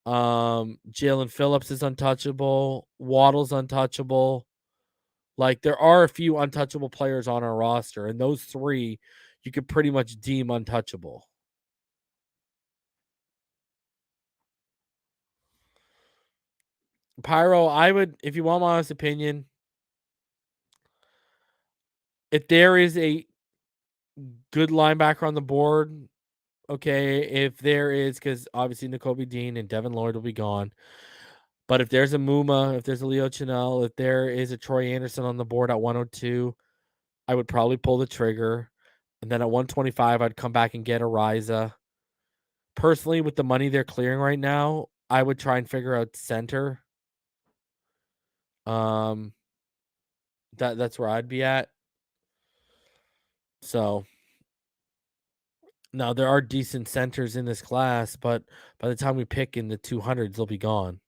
Jalen Phillips is untouchable. Waddle's untouchable. Like, there are a few untouchable players on our roster, and those 3 you could pretty much deem untouchable. Pyro, I would, if you want my honest opinion, if there is a good linebacker on the board, okay, if there is, because obviously Nakobe Dean and Devin Lloyd will be gone. But if there's a Muma, if there's a Leo Chenal, if there is a Troy Anderson on the board at 102, I would probably pull the trigger. And then at 125, I'd come back and get a Riza. Personally, with the money they're clearing right now, I would try and figure out center. That's where I'd be at. So now there are decent centers in this class, but by the time we pick in the 200s, they'll be gone.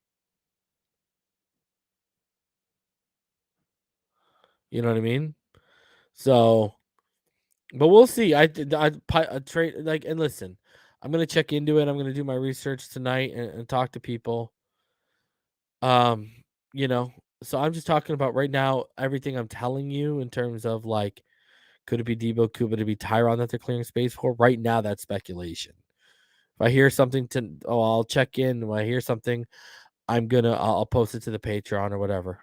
You know what I mean? So, but we'll see. I trade, like, and listen, I'm gonna check into it. I'm gonna do my research tonight and talk to people. Um, you know, so I'm just talking about right now everything I'm telling you in terms of, like, could it be Debo? Could it be Tyrann that they're clearing space for? Right now, that's speculation. If I hear something I'll check in. When I hear something, I'll post it to the Patreon or whatever.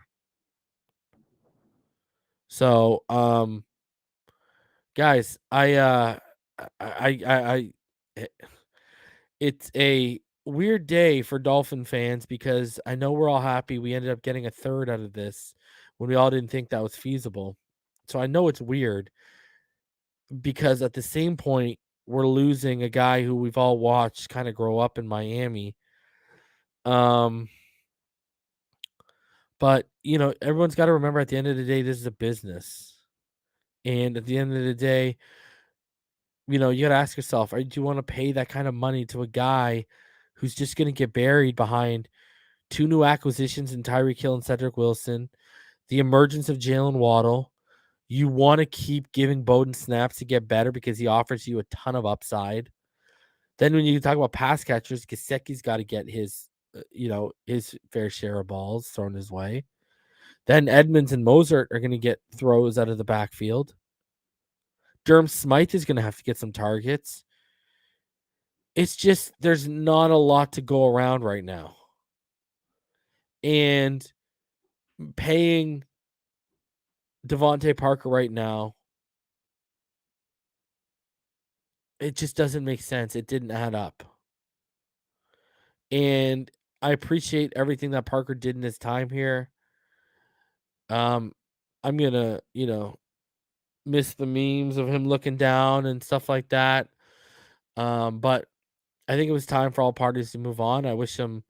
So, guys, it's a weird day for Dolphin fans, because I know we're all happy we ended up getting a third out of this when we all didn't think that was feasible. So I know it's weird, because at the same point, we're losing a guy who we've all watched kind of grow up in Miami. Um, but everyone's got to remember at the end of the day, this is a business. And at the end of the day, you got to ask yourself, do you want to pay that kind of money to a guy who's just going to get buried behind two new acquisitions in Tyreek Hill and Cedric Wilson, the emergence of Jalen Waddle? You want to keep giving Bowden snaps to get better because he offers you a ton of upside. Then when you talk about pass catchers, Gesicki's got to get his fair share of balls thrown his way. Then Edmonds and Mozart are going to get throws out of the backfield. Durham Smythe is going to have to get some targets. It's just there's not a lot to go around right now. And paying Devontae Parker right now, it just doesn't make sense. It didn't add up. And I appreciate everything that Parker did in his time here. I'm gonna, miss the memes of him looking down and stuff like that. But I think it was time for all parties to move on. I wish him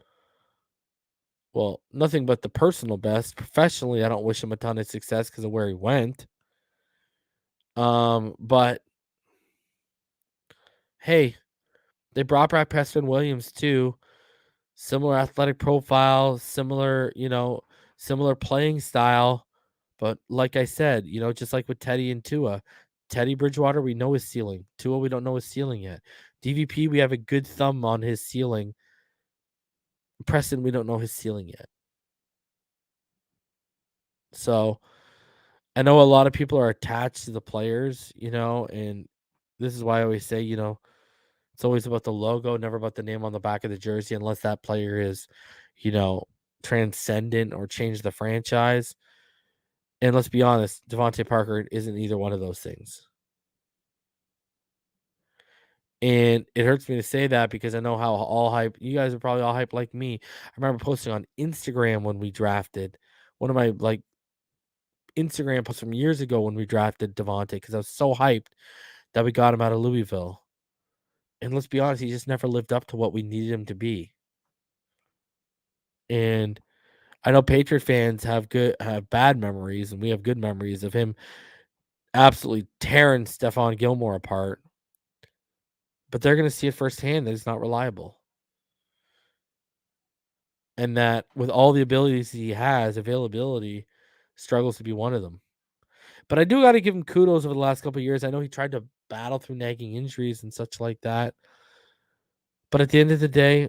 nothing but the personal best. Professionally, I don't wish him a ton of success because of where he went. But hey, they brought back Preston Williams too. Similar athletic profile, similar playing style. But like I said, just like with Teddy and Tua, Teddy Bridgewater, we know his ceiling. Tua, we don't know his ceiling yet. DVP, we have a good thumb on his ceiling. Preston, we don't know his ceiling yet. So I know a lot of people are attached to the players, and this is why I always say, it's always about the logo, never about the name on the back of the jersey, unless that player is, transcendent or change the franchise. And let's be honest, Devontae Parker isn't either one of those things. And it hurts me to say that because I know how all hype you guys are probably all hype like me. I remember posting on Instagram when we drafted one of my Instagram posts from years ago when we drafted Devontae because I was so hyped that we got him out of Louisville. And let's be honest, he just never lived up to what we needed him to be. And I know Patriot fans have bad memories, and we have good memories of him absolutely tearing Stephon Gilmore apart. But they're going to see it firsthand that he's not reliable. And that with all the abilities he has, availability struggles to be one of them. But I do got to give him kudos over the last couple of years. I know he tried to battle through nagging injuries and such like that. But at the end of the day,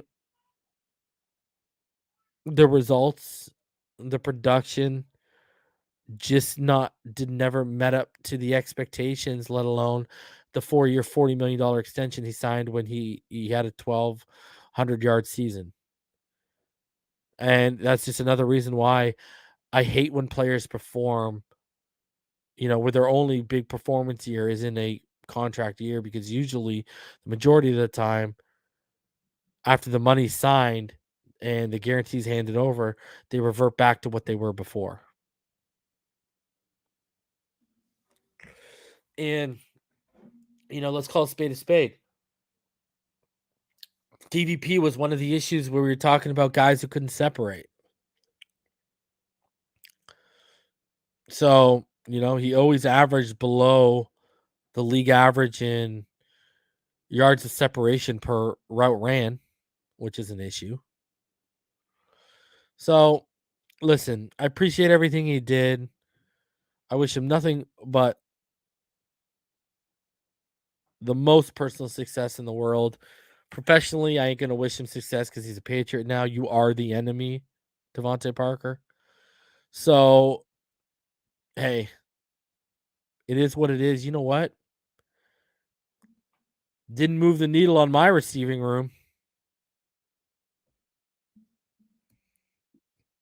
the results, the production never met up to the expectations, let alone the 4-year, $40 million extension he signed when he had a 1,200-yard season. And that's just another reason why I hate when players perform, where their only big performance year is in a contract year, because usually the majority of the time after the money's signed and the guarantees handed over, they revert back to what they were before. And, let's call a spade a spade. DVP was one of the issues where we were talking about guys who couldn't separate. So, he always averaged below the league average in yards of separation per route ran, which is an issue. So, listen, I appreciate everything he did. I wish him nothing but the most personal success in the world. Professionally, I ain't going to wish him success because he's a Patriot now. You are the enemy, Devontae Parker. So, hey, it is what it is. You know what? Didn't move the needle on my receiving room.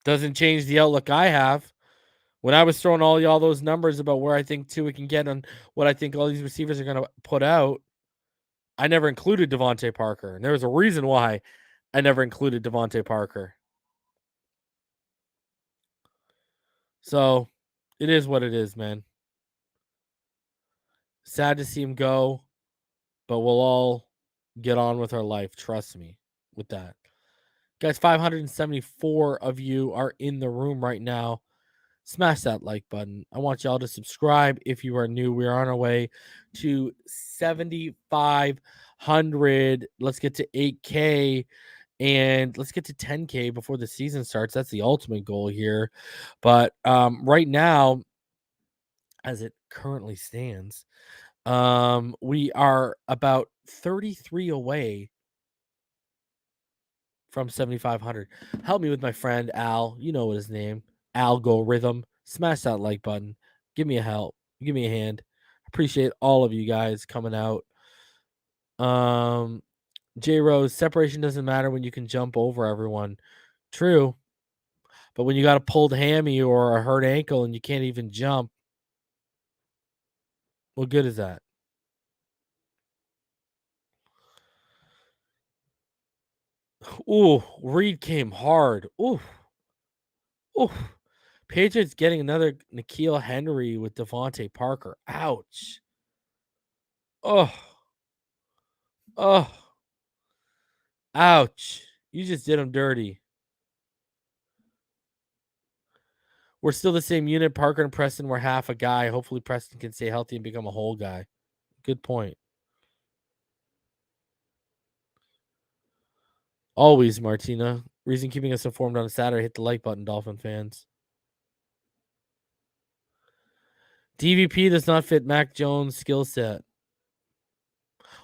Doesn't change the outlook I have. When I was throwing all y'all those numbers about where I think Tua can get and what I think all these receivers are going to put out, I never included Devontae Parker. And there was a reason why I never included Devontae Parker. So it is what it is, man. Sad to see him go. but we'll all get on with our life. Trust me with that. Guys, 574 of you are in the room right now. Smash that like button. I want y'all to subscribe if you are new. We are on our way to 7,500. Let's get to 8K and let's get to 10K before the season starts. That's the ultimate goal here. But right now, as it currently stands, we are about 33 away from 7,500. Help me with my friend Al. You know what his name. Algorithm. Smash that like button. Give me a help. Give me a hand. Appreciate all of you guys coming out. J Rose, separation doesn't matter when you can jump over everyone. True. But when you got a pulled hammy or a hurt ankle and you can't even jump, what good is that? Ooh, Reed came hard. Ooh. Ooh. Patriots getting another N'Keal Henry with Devontae Parker. Ouch. Oh. Oh. Ouch. You just did him dirty. We're still the same unit. Parker and Preston were half a guy. Hopefully Preston can stay healthy and become a whole guy. Good point. Always, Martina. Reason keeping us informed on a Saturday. Hit the like button, Dolphin fans. DVP does not fit Mac Jones' skill set.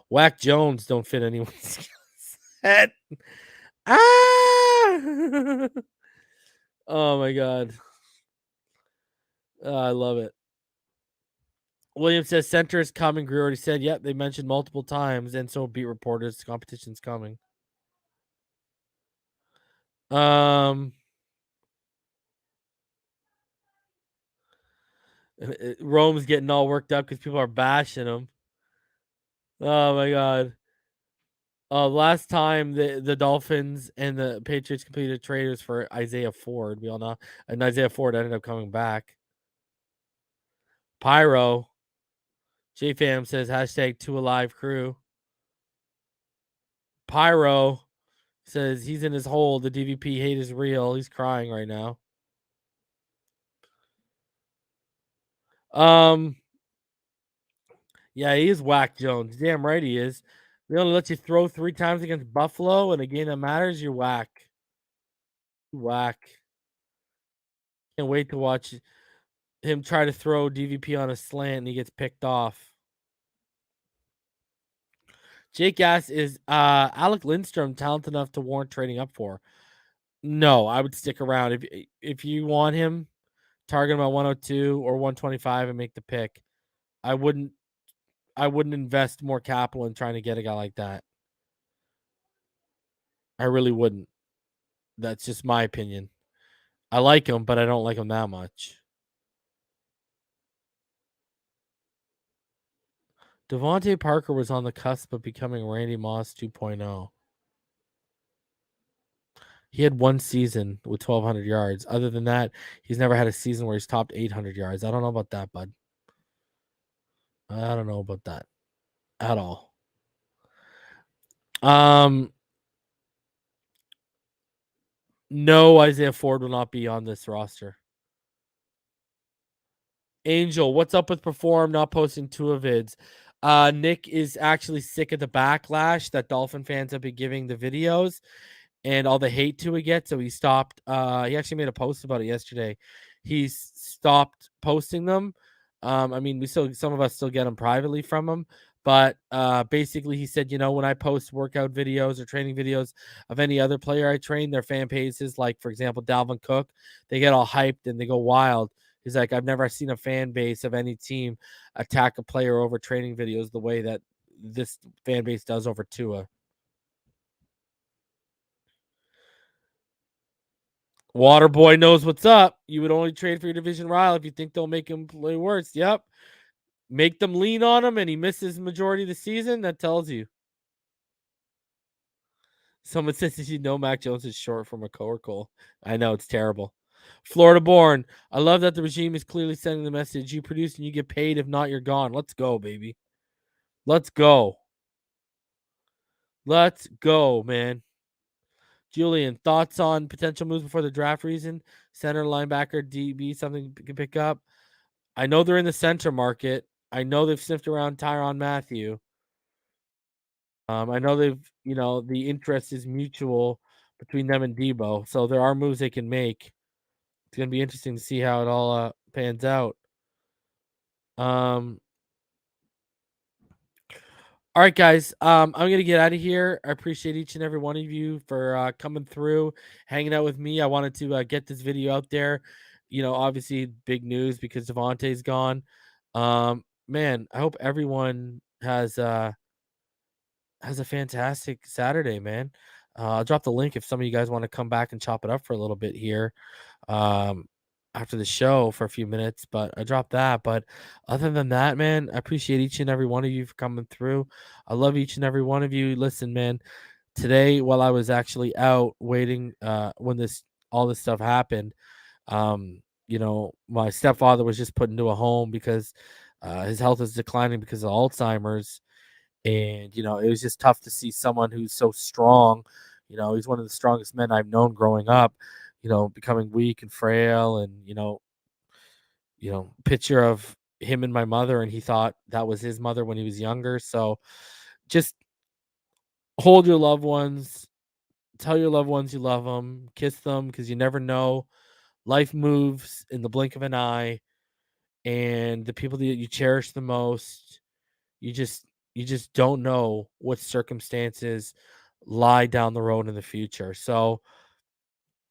Whack Jones don't fit anyone's skill set. Ah! Oh my god. I love it. William says center is coming. Greer already said, yep, they mentioned multiple times, and so beat reporters. Competition's coming. Rome's getting all worked up because people are bashing him. Oh my god. Last time the Dolphins and the Patriots completed traders for Isaiah Ford, we all know, and Isaiah Ford ended up coming back. Pyro, JFam says hashtag 2Alive crew. Pyro says he's in his hole. The DVP hate is real. He's crying right now. Yeah, he is whack Jones. Damn right he is. They only let you throw 3 times against Buffalo, and a game that matters, you're whack. Whack. Can't wait to watch him try to throw DVP on a slant and he gets picked off. Jake asks, is Alec Lindstrom talented enough to warrant trading up for? No, I would stick around. If you want him, target him at 102 or 125 and make the pick. I wouldn't invest more capital in trying to get a guy like that. I really wouldn't. That's just my opinion. I like him, but I don't like him that much. Devontae Parker was on the cusp of becoming Randy Moss 2.0. He had 1 season with 1,200 yards. Other than that, he's never had a season where he's topped 800 yards. I don't know about that, bud. I don't know about that at all. No, Isaiah Ford will not be on this roster. Angel, what's up with Perform not posting Tua vids? Nick is actually sick of the backlash that Dolphin fans have been giving the videos and all the hate Tua gets, so he stopped. He actually made a post about it yesterday. He's stopped posting them. I mean, some of us still get them privately from him, but basically he said, when I post workout videos or training videos of any other player I train, their fan pages, like for example Dalvin Cook, they get all hyped and they go wild. He's like, I've never seen a fan base of any team attack a player over training videos the way that this fan base does over Tua. Waterboy knows what's up. You would only trade for your division rival if you think they'll make him play worse. Yep. Make them lean on him and he misses majority of the season. That tells you. Someone says, did you know Mac Jones is short for McCorkle? I know, it's terrible. Florida born. I love that the regime is clearly sending the message. You produce and you get paid. If not, you're gone. Let's go, baby. Let's go. Let's go, man. Julian, thoughts on potential moves before the draft reason? Center, linebacker, DB, something you can pick up. I know they're in the center market. I know they've sniffed around Tyrann Mathieu. I know the interest is mutual between them and Debo. So there are moves they can make. It's gonna be interesting to see how it all pans out. All right, guys. I'm gonna get out of here. I appreciate each and every one of you for coming through, hanging out with me. I wanted to get this video out there. Obviously, big news because Devontae's gone. Man, I hope everyone has a fantastic Saturday, man. I'll drop the link if some of you guys want to come back and chop it up for a little bit here. Um, after the show for a few minutes, but I dropped that. But other than that, man, I appreciate each and every one of you for coming through. I love each and every one of you. Listen, man, today while I was actually out waiting, when all this stuff happened, my stepfather was just put into a home because his health is declining because of Alzheimer's. And, it was just tough to see someone who's so strong. He's one of the strongest men I've known growing up, becoming weak and frail. And, picture of him and my mother, and he thought that was his mother when he was younger. So just hold your loved ones, tell your loved ones you love them, kiss them, because you never know. Life moves in the blink of an eye, and the people that you cherish the most, you just don't know what circumstances lie down the road in the future. So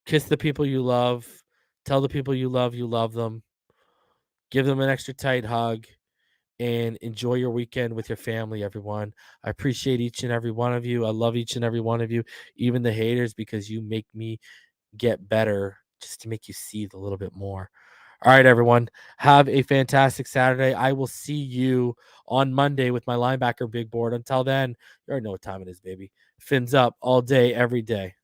kiss the people you love, tell the people you love them, give them an extra tight hug, and enjoy your weekend with your family, everyone. I appreciate each and every one of you. I love each and every one of you, even the haters, because you make me get better just to make you see a little bit more. All right, everyone. Have a fantastic Saturday. I will see you on Monday with my linebacker big board. Until then, you already know what time it is, baby. Fins up all day, every day.